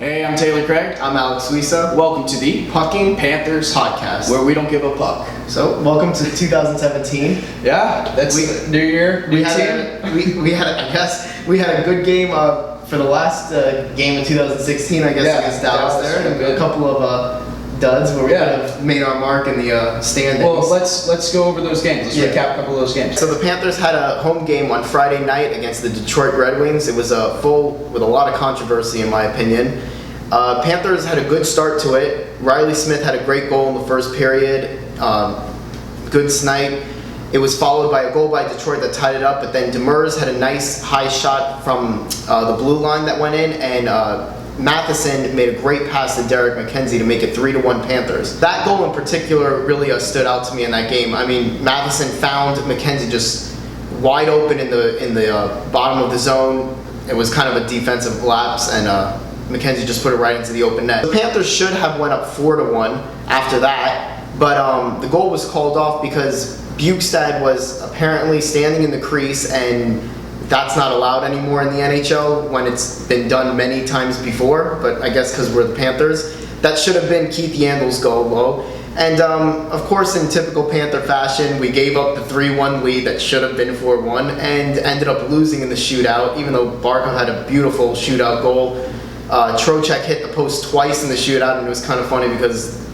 Hey, I'm Taylor Craig. I'm Alex Suisa. Welcome to the Pucking Panthers Podcast, where we don't give a puck. So, welcome to 2017. Yeah, that's new year, new team. We had a good game for the last game of 2016, against Dallas there, and a couple of duds where we kind of made our mark in the standings. Well, let's go over those games. Let's recap a couple of those games. So the Panthers had a home game on Friday night against the Detroit Red Wings. It was full with a lot of controversy, in my opinion. Panthers had a good start to it. Riley Smith had a great goal in the first period. Good snipe. It was followed by a goal by Detroit that tied it up, but then Demers had a nice high shot from the blue line that went in, and Matheson made a great pass to Derek McKenzie to make it 3-1 Panthers. That goal in particular really stood out to me in that game. I mean, Matheson found McKenzie just wide open in the bottom of the zone. It was kind of a defensive lapse, and McKenzie just put it right into the open net. The Panthers should have went up 4-1 after that, but the goal was called off because Bukestad was apparently standing in the crease, and that's not allowed anymore in the NHL when it's been done many times before, but I guess because we're the Panthers. That should have been Keith Yandle's goal, though. And of course, in typical Panther fashion, we gave up the 3-1 lead that should have been 4-1 and ended up losing in the shootout, even though Barkov had a beautiful shootout goal. Trocheck hit the post twice in the shootout, and it was kind of funny because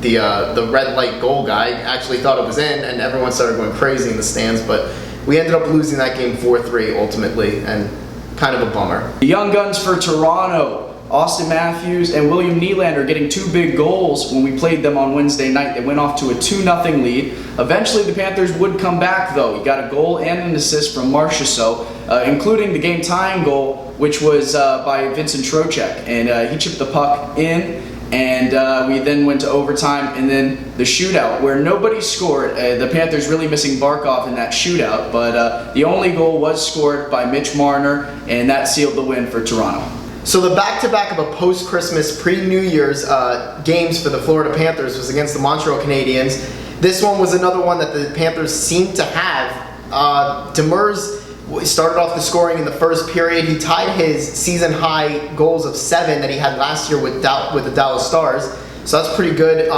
the red light goal guy actually thought it was in, and everyone started going crazy in the stands, but we ended up losing that game 4-3 ultimately, and kind of a bummer. The Young Guns for Toronto, Austin Matthews and William Nylander getting two big goals when we played them on Wednesday night. They went off to a 2-0 lead. Eventually the Panthers would come back though. He got a goal and an assist from Marchessault, including the game tying goal, which was by Vincent Trocheck, and he chipped the puck in. And we then went to overtime and then the shootout where nobody scored. The Panthers really missing Barkov in that shootout, but the only goal was scored by Mitch Marner, and that sealed the win for Toronto. So the back-to-back of a post-Christmas, pre-New Year's games for the Florida Panthers was against the Montreal Canadiens. This one was another one that the Panthers seemed to have. Demers started off the scoring in the first period. He tied his season-high goals of 7 that he had last year with the Dallas Stars. So that's pretty good.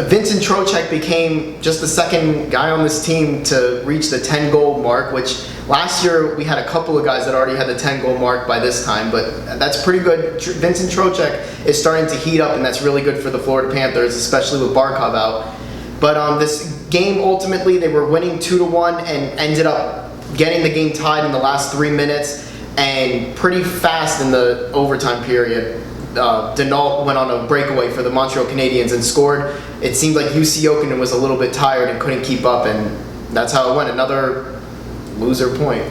Vincent Trocheck became just the second guy on this team to reach the 10-goal mark, which last year we had a couple of guys that already had the 10-goal mark by this time, but that's pretty good. Vincent Trocheck is starting to heat up, and that's really good for the Florida Panthers, especially with Barkov out. But this game, ultimately, they were winning 2-1 and ended up getting the game tied in the last 3 minutes, and pretty fast in the overtime period. Denault went on a breakaway for the Montreal Canadiens and scored. It seemed like UC Jokinen was a little bit tired and couldn't keep up, and that's how it went. Another loser point.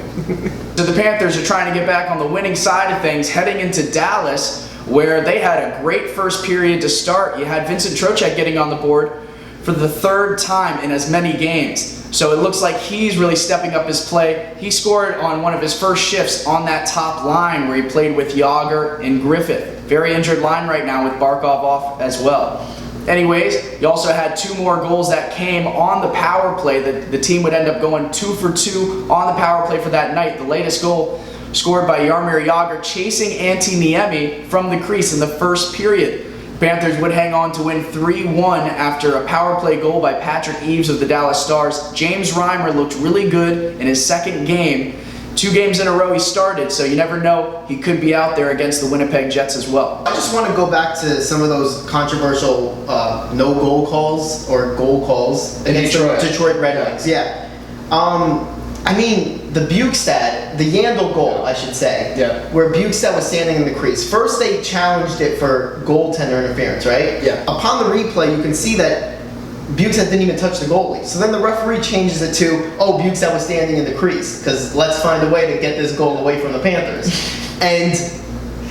So the Panthers are trying to get back on the winning side of things, heading into Dallas, where they had a great first period to start. You had Vincent Trocheck getting on the board for the third time in as many games. So it looks like he's really stepping up his play. He scored on one of his first shifts on that top line where he played with Yager and Griffith. Very injured line right now with Barkov off as well. Anyways, you also had 2 more goals that came on the power play. The team would end up going 2 for 2 on the power play for that night. The latest goal scored by Jaromir Jagr chasing Antti Niemi from the crease in the first period. Panthers would hang on to win 3-1 after a power play goal by Patrick Eaves of the Dallas Stars. James Reimer looked really good in his second game. 2 games in a row he started, so you never know, he could be out there against the Winnipeg Jets as well. I just want to go back to some of those controversial no-goal calls or goal calls against the Detroit Red Wings. Yeah. I mean, the Bukestad, the Yandle goal, I should say, where Bukestad was standing in the crease. First, they challenged it for goaltender interference, right? Yeah. Upon the replay, you can see that Bukestad didn't even touch the goalie. So then the referee changes it to, Bukestad was standing in the crease, because let's find a way to get this goal away from the Panthers. And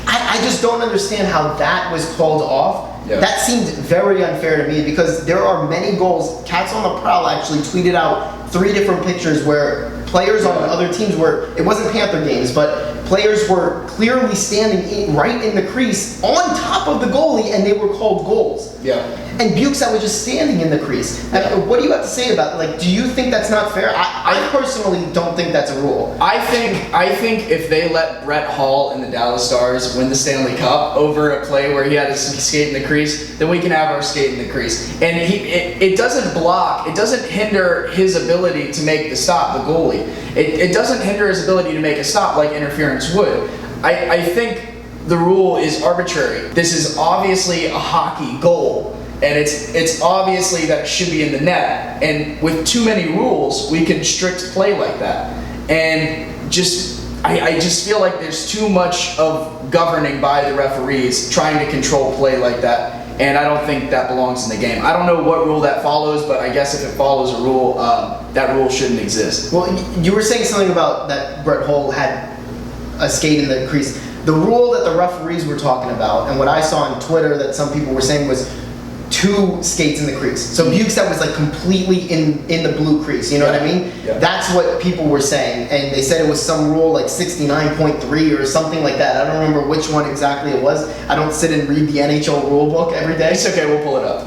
I just don't understand how that was called off. Yeah. That seemed very unfair to me because there are many goals. Cats on the Prowl actually tweeted out 3 different pictures where players on other teams were, it wasn't Panther games, but players were clearly standing right in the crease on top of the goalie, and they were called goals. Yeah. And Bukestad was just standing in the crease. And what do you have to say about it? Like, do you think that's not fair? I personally don't think that's a rule. I think if they let Brett Hull and the Dallas Stars win the Stanley Cup over a play where he had to skate in the crease, then we can have our skate in the crease. And it doesn't block, it doesn't hinder his ability to make the stop, the goalie. It doesn't hinder his ability to make a stop like interference would. I think the rule is arbitrary. This is obviously a hockey goal. And it's obviously that it should be in the net. And with too many rules, we can strict play like that. And I just feel like there's too much of governing by the referees trying to control play like that. And I don't think that belongs in the game. I don't know what rule that follows, but I guess if it follows a rule, that rule shouldn't exist. Well, you were saying something about that Brett Hull had a skate in the crease. The rule that the referees were talking about, and what I saw on Twitter that some people were saying was 2 skates in the crease. So Bukestad was like completely in the blue crease, you know what I mean? Yeah. That's what people were saying, and they said it was some rule like 69.3 or something like that. I don't remember which one exactly it was. I don't sit and read the NHL rule book every day. It's okay, we'll pull it up.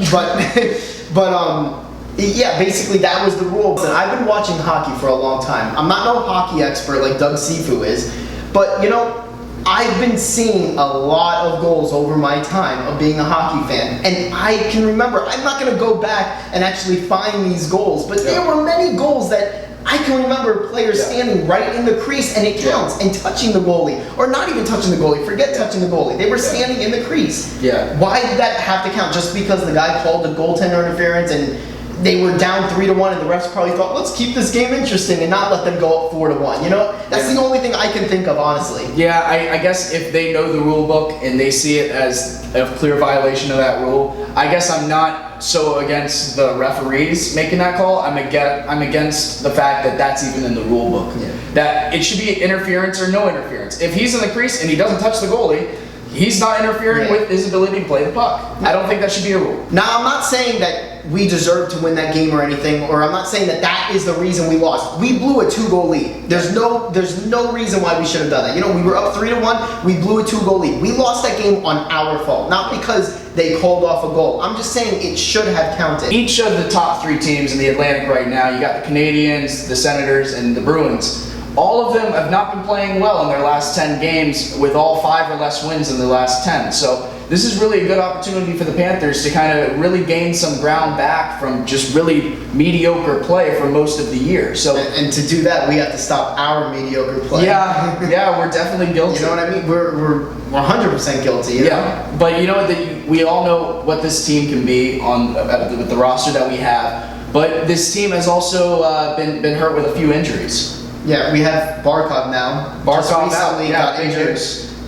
Yeah, basically that was the rule. And I've been watching hockey for a long time. I'm not no hockey expert like Doug Sifu is, but you know, I've been seeing a lot of goals over my time of being a hockey fan, and I can remember, I'm not going to go back and actually find these goals, but there were many goals that I can remember players standing right in the crease, and it counts, and touching the goalie, or not even touching the goalie, forget touching the goalie, they were standing in the crease. Yeah. Why did that have to count? Just because the guy called the goaltender interference and they were down 3-1, and the refs probably thought, let's keep this game interesting and not let them go up 4-1. You know, that's the only thing I can think of, honestly. Yeah, I guess if they know the rule book and they see it as a clear violation of that rule, I guess I'm not so against the referees making that call. I'm against the fact that that's even in the rule book. Yeah. That it should be interference or no interference. If he's in the crease and he doesn't touch the goalie, he's not interfering with his ability to play the puck. I don't think that should be a rule. Now, I'm not saying that we deserve to win that game or anything, or I'm not saying that that is the reason we lost. We blew a 2-goal lead. There's no reason why we should have done that. You know, we were up 3-1, we blew a 2-goal lead. We lost that game on our fault, not because they called off a goal. I'm just saying it should have counted. Each of the top 3 teams in the Atlantic right now, you got the Canadiens, the Senators, and the Bruins. All of them have not been playing well in their last 10 games, with all 5 or less wins in the last 10. So this is really a good opportunity for the Panthers to kind of really gain some ground back from just really mediocre play for most of the year. So and to do that, we have to stop our mediocre play. Yeah, we're definitely guilty. You know what I mean? We're 100% guilty. You know? But you know that we all know what this team can be with the roster that we have. But this team has also been hurt with a few injuries. Yeah, we have Barkov now. Barkov recently got injured.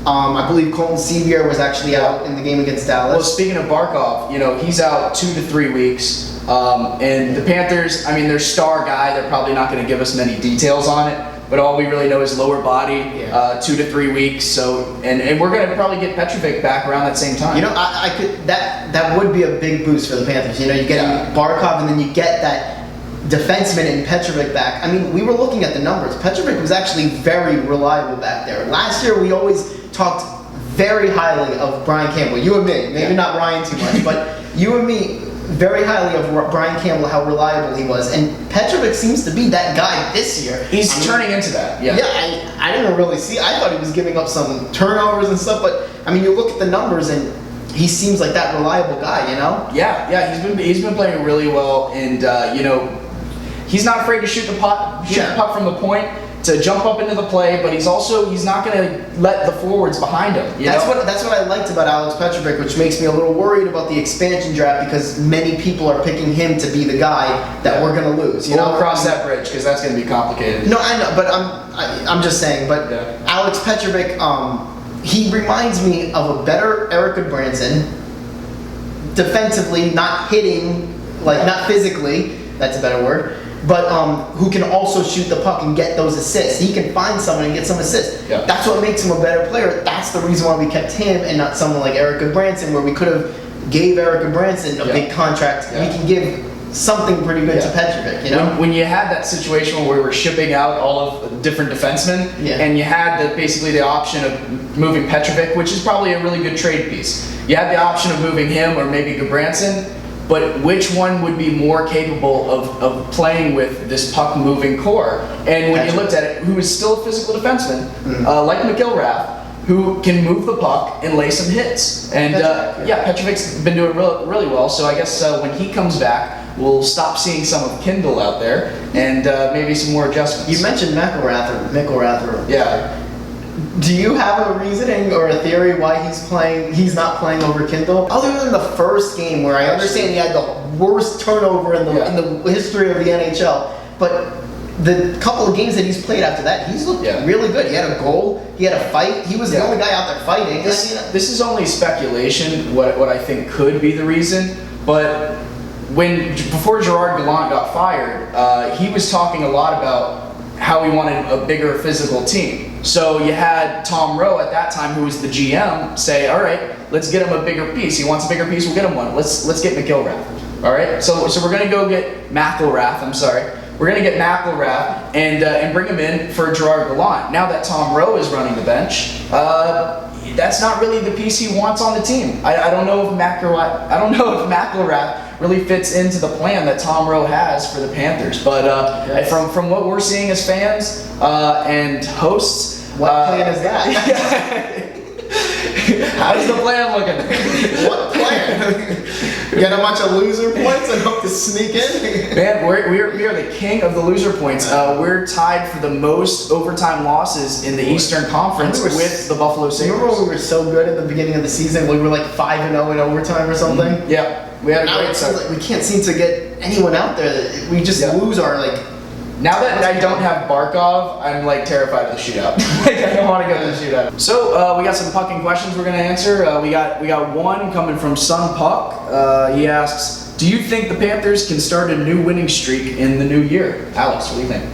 I believe Colton Sevier was actually out in the game against Dallas. Well, speaking of Barkov, you know, he's out 2 to 3 weeks. And the Panthers, I mean, their star guy, they're probably not going to give us many details on it. But all we really know is lower body, 2 to 3 weeks. So, and we're going to probably get Petrovic back around that same time. You know, I could that would be a big boost for the Panthers. You know, you get Barkov, and then you get that defenseman in Petrovic back. I mean, we were looking at the numbers. Petrovic was actually very reliable back there. Last year, we always talked very highly of Brian Campbell. You and me, maybe not Ryan too much, but you and me very highly of Brian Campbell, how reliable he was. And Petrovic seems to be that guy this year. He's turning into that. Yeah. Yeah, I didn't really see. I thought he was giving up some turnovers and stuff, but I mean, you look at the numbers and he seems like that reliable guy, you know? Yeah, he's been playing really well, and you know, he's not afraid to shoot the puck from the point, to jump up into the play, but he's not going to let the forwards behind him. That's what I liked about Alex Petrovic, which makes me a little worried about the expansion draft, because many people are picking him to be the guy that we're going to lose. We'll cross that bridge, because that's going to be complicated. No, I know, but I'm just saying. But Alex Petrovic, he reminds me of a better Eric Goodbranson, defensively, not hitting, not physically. That's a better word. But who can also shoot the puck and get those assists. He can find someone and get some assists. Yeah. That's what makes him a better player. That's the reason why we kept him and not someone like Eric Goodbranson, where we could have gave Eric Goodbranson a big contract. We can give something pretty good to Petrovic, you know? When you had that situation where we were shipping out all of the different defensemen, and you had basically the option of moving Petrovic, which is probably a really good trade piece. You had the option of moving him or maybe Gudbranson, but which one would be more capable of playing with this puck-moving core? And when you looked at it, who is still a physical defenseman, like McIlrath, who can move the puck and lay some hits. And Petrovic's been doing really well, so I guess when he comes back, we'll stop seeing some of Kindle out there, and maybe some more adjustments. You mentioned McIlrath. Yeah. Do you have a reasoning or a theory why he's not playing over Kindle? Other than the first game where I understand he had the worst turnover in the history of the NHL, but the couple of games that he's played after that, he's looked really good. He had a goal, he had a fight, he was the only guy out there fighting. This is only speculation, what I think could be the reason, but before Gerard Gallant got fired, he was talking a lot about how he wanted a bigger physical team. So you had Tom Rowe at that time, who was the GM, say, all right, let's get him a bigger piece. He wants a bigger piece, we'll get him one. Let's get McIlrath. All right, so we're gonna go get McIlrath. We're gonna get McIlrath and bring him in for Gerard Gallant. Now that Tom Rowe is running the bench, that's not really the piece he wants on the team. I don't know if McIlrath really fits into the plan that Tom Rowe has for the Panthers. But from what we're seeing as fans and hosts, what plan is that? How's the plan looking? What plan? Get a bunch of loser points and hope to sneak in? Man, we are the king of the loser points. We're tied for the most overtime losses in the Eastern Conference with the Buffalo Sabres. Remember when we were so good at the beginning of the season? We were like 5-0 in overtime or something? Mm-hmm. Yeah. We had a great start. Like we can't seem to get anyone out there. We just lose our Now that I don't have Barkov, I'm terrified of the shootout. I don't want to go to the shootout. So we got some pucking questions we're gonna answer. We got one coming from Sun Puck. He asks, do you think the Panthers can start a new winning streak in the new year? Alex, what do you think?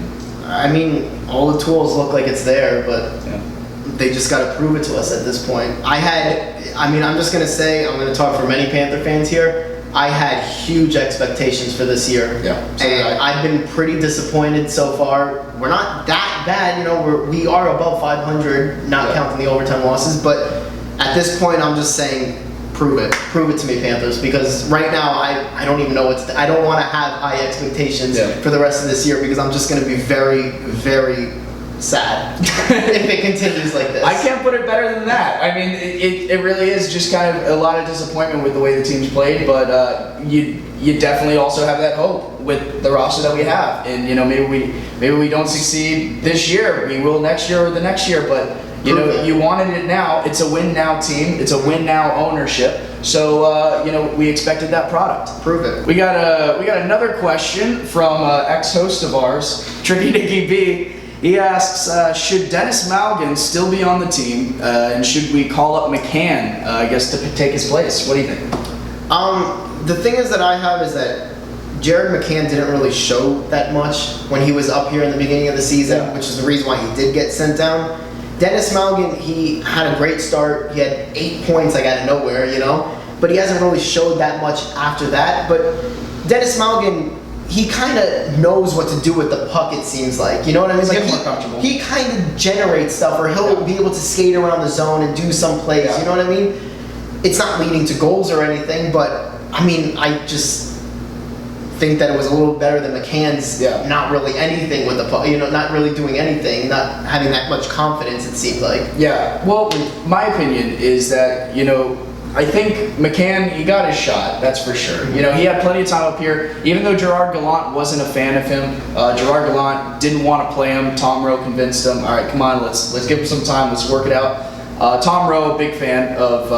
I mean, all the tools look like it's there, but they just got to prove it to us at this point. I'm just gonna say, I'm gonna talk for many Panther fans here. I had huge expectations for this year, and I've been pretty disappointed so far. We're not that bad, we are above 500, not counting the overtime losses. But at this point, I'm just saying, prove it to me, Panthers, because right now I don't even know I don't want to have high expectations for the rest of this year, because I'm just going to be very, very sad if it continues like this. I can't put it better than that. I mean, it really is just kind of a lot of disappointment with the way the team's played, but you definitely also have that hope with the roster that we have, and maybe we don't succeed this year, we will next year or the next year, but you wanted it now. It's a win now team. It's a win now ownership. So we expected that product. Prove it. We got another question from ex-host of ours, Tricky Nicky B. He asks, should Dennis Malgin still be on the team, and should we call up McCann, I guess, to take his place? What do you think? The thing is that I have is that Jared McCann didn't really show that much when he was up here in the beginning of the season, which is the reason why he did get sent down. Dennis Malgin, he had a great start. He had 8 points out of nowhere, but he hasn't really showed that much after that. But Dennis Malgin, he kind of knows what to do with the puck, it seems like. You know what I mean? He's more comfortable. He kind of generates stuff, or he'll be able to skate around the zone and do some plays. You know what I mean? It's not leading to goals or anything, but I just think that it was a little better than McCann's not really anything with the puck, not really doing anything, not having that much confidence, it seemed like. Yeah, well, my opinion is that, I think McCann, he got his shot, that's for sure. He had plenty of time up here. Even though Gerard Gallant wasn't a fan of him, Gerard Gallant didn't want to play him. Tom Rowe convinced him, all right, come on, let's give him some time, let's work it out. Tom Rowe, a big fan of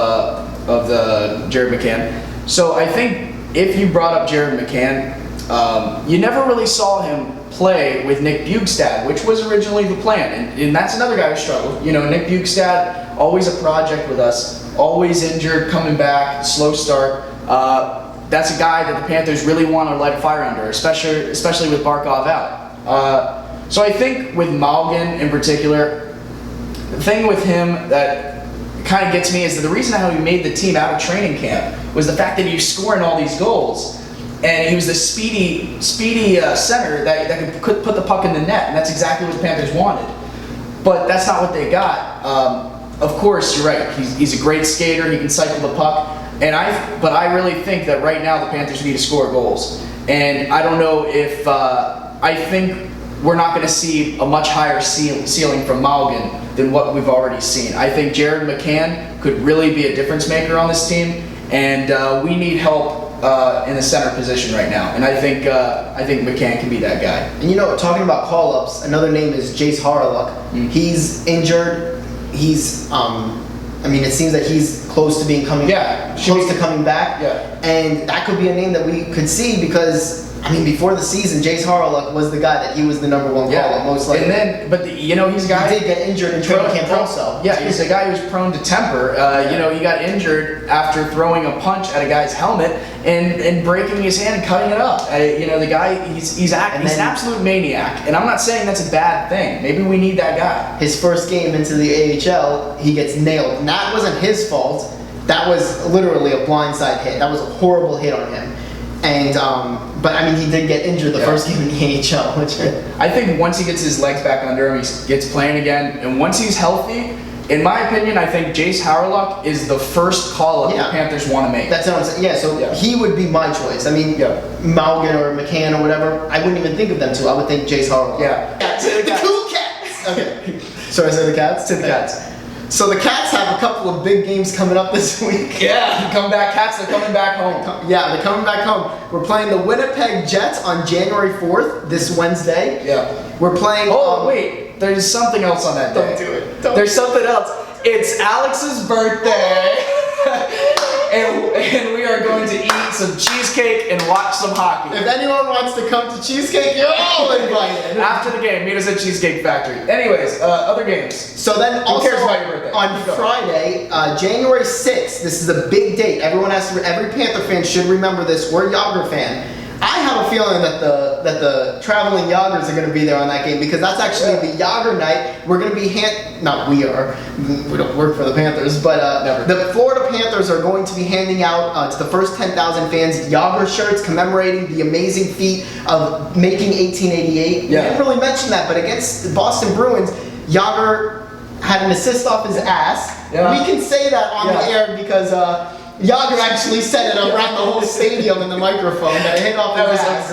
the Jared McCann. So I think if you brought up Jared McCann, you never really saw him play with Nick Bjugstad, which was originally the plan. And that's another guy who struggled. Nick Bjugstad, always a project with us, always injured, coming back, slow start. That's a guy that the Panthers really want to light a fire under, especially with Barkov out. So I think with Malgin in particular, the thing with him that kind of gets me is that the reason how he made the team out of training camp was the fact that he was scoring all these goals. and he was the speedy center that could put the puck in the net, and that's exactly what the Panthers wanted. But that's not what they got. Of course, you're right. He's a great skater. He can cycle the puck, but I really think that right now the Panthers need to score goals. And I don't know if I think we're not going to see a much higher ceiling from Malgin than what we've already seen. I think Jared McCann could really be a difference maker on this team, and we need help in the center position right now. And I think McCann can be that guy. And talking about call-ups, another name is Jace Harlock. Mm-hmm. He's injured. He's it seems that he's close to coming back. Yeah. And that could be a name that we could see because before the season, Jace Harlock was the guy that he was the number one call-up most likely. And then, he's a guy he did get injured in training camp also. Yeah, he's a guy who's prone to temper. He got injured after throwing a punch at a guy's helmet and breaking his hand and cutting it up. The guy, he's an absolute maniac. And I'm not saying that's a bad thing. Maybe we need that guy. His first game into the AHL, he gets nailed. And that wasn't his fault. That was literally a blindside hit. That was a horrible hit on him. And but he did get injured the first game in the AHL. Which I think once he gets his legs back under him, he gets playing again, and once he's healthy, in my opinion, I think Jace Harlock is the first call-up the Panthers want to make. That's what I'm saying. Yeah, so he would be my choice. Malgin or McCann or whatever, I wouldn't even think of them two. I would think Jace Harlock. Yeah. The Cool Cats. Okay. Sorry, I said the Cats. To the Cats. So the Cats have a couple of big games coming up this week. Yeah, Cats, they're coming back home. Yeah, they're coming back home. We're playing the Winnipeg Jets on January 4th, this Wednesday. Yeah. We're playing... wait, there's something else on that day. Don't do it. There's something else. It's Alex's birthday. and we are going to eat some cheesecake and watch some hockey. If anyone wants to come to Cheesecake, you're all invited. After the game, meet us at Cheesecake Factory. Anyways, other games. So then Who cares about your birthday? On Friday, January 6th, this is a big date. Every Panther fan should remember this. We're a Yager fan. I have a feeling that the traveling Yagers are going to be there on that game because that's actually the Yager night. We're going to be we don't work for the Panthers, but the Florida Panthers are going to be handing out to the first 10,000 fans Yager shirts commemorating the amazing feat of making 1888. We didn't really mention that, but against the Boston Bruins, Yager had an assist off his ass. Yeah. We can say that on the air because Yager actually set it around the whole stadium in the microphone. That hit off his ass.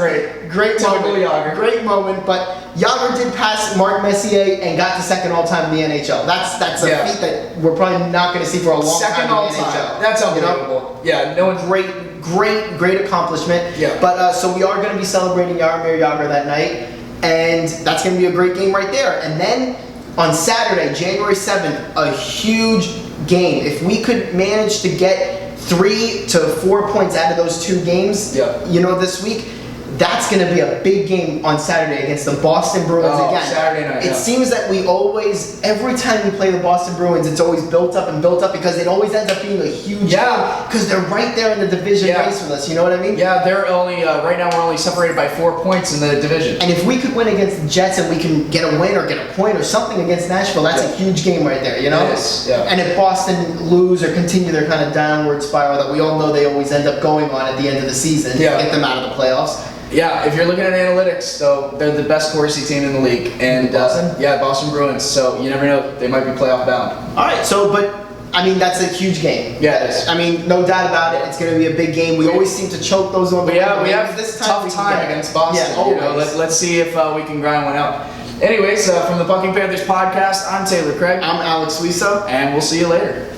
Great moment. Yager. Great moment. But Yager did pass Mark Messier and got to second all-time in the NHL. That's a feat that we're probably not going to see for a long time in the NHL. That's unbelievable. Yeah, no one's great accomplishment. Yeah. But so we are going to be celebrating Jaromir Yager that night, and that's going to be a great game right there. And then on Saturday, January 7th, a huge game. If we could manage to get 3 to 4 points out of those two games, this week, that's going to be a big game on Saturday against the Boston Bruins again. Saturday night. It seems that we always, every time we play the Boston Bruins, it's always built up because it always ends up being a huge game because they're right there in the division race with us. You know what I mean? Yeah, they're only right now we're only separated by 4 points in the division. And if we could win against the Jets and we can get a win or get a point or something against Nashville, that's a huge game right there. You know? It is, yeah. And if Boston lose or continue their kind of downward spiral that we all know they always end up going on at the end of the season to get them out of the playoffs. Yeah, if you're looking at analytics, though, they're the best Corsi team in the league. And Boston? Boston Bruins. So you never know, they might be playoff bound. All right, that's a huge game. Yeah, it is. No doubt about it. It's going to be a big game. We always seem to choke those on the we have this tough time against Boston. Yeah, always. Let's see if we can grind one out. Anyways, from the Pucking Panthers Podcast, I'm Taylor Craig. I'm Alex Suiso. And we'll see you later.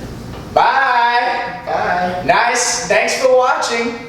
Bye. Bye. Nice. Thanks for watching.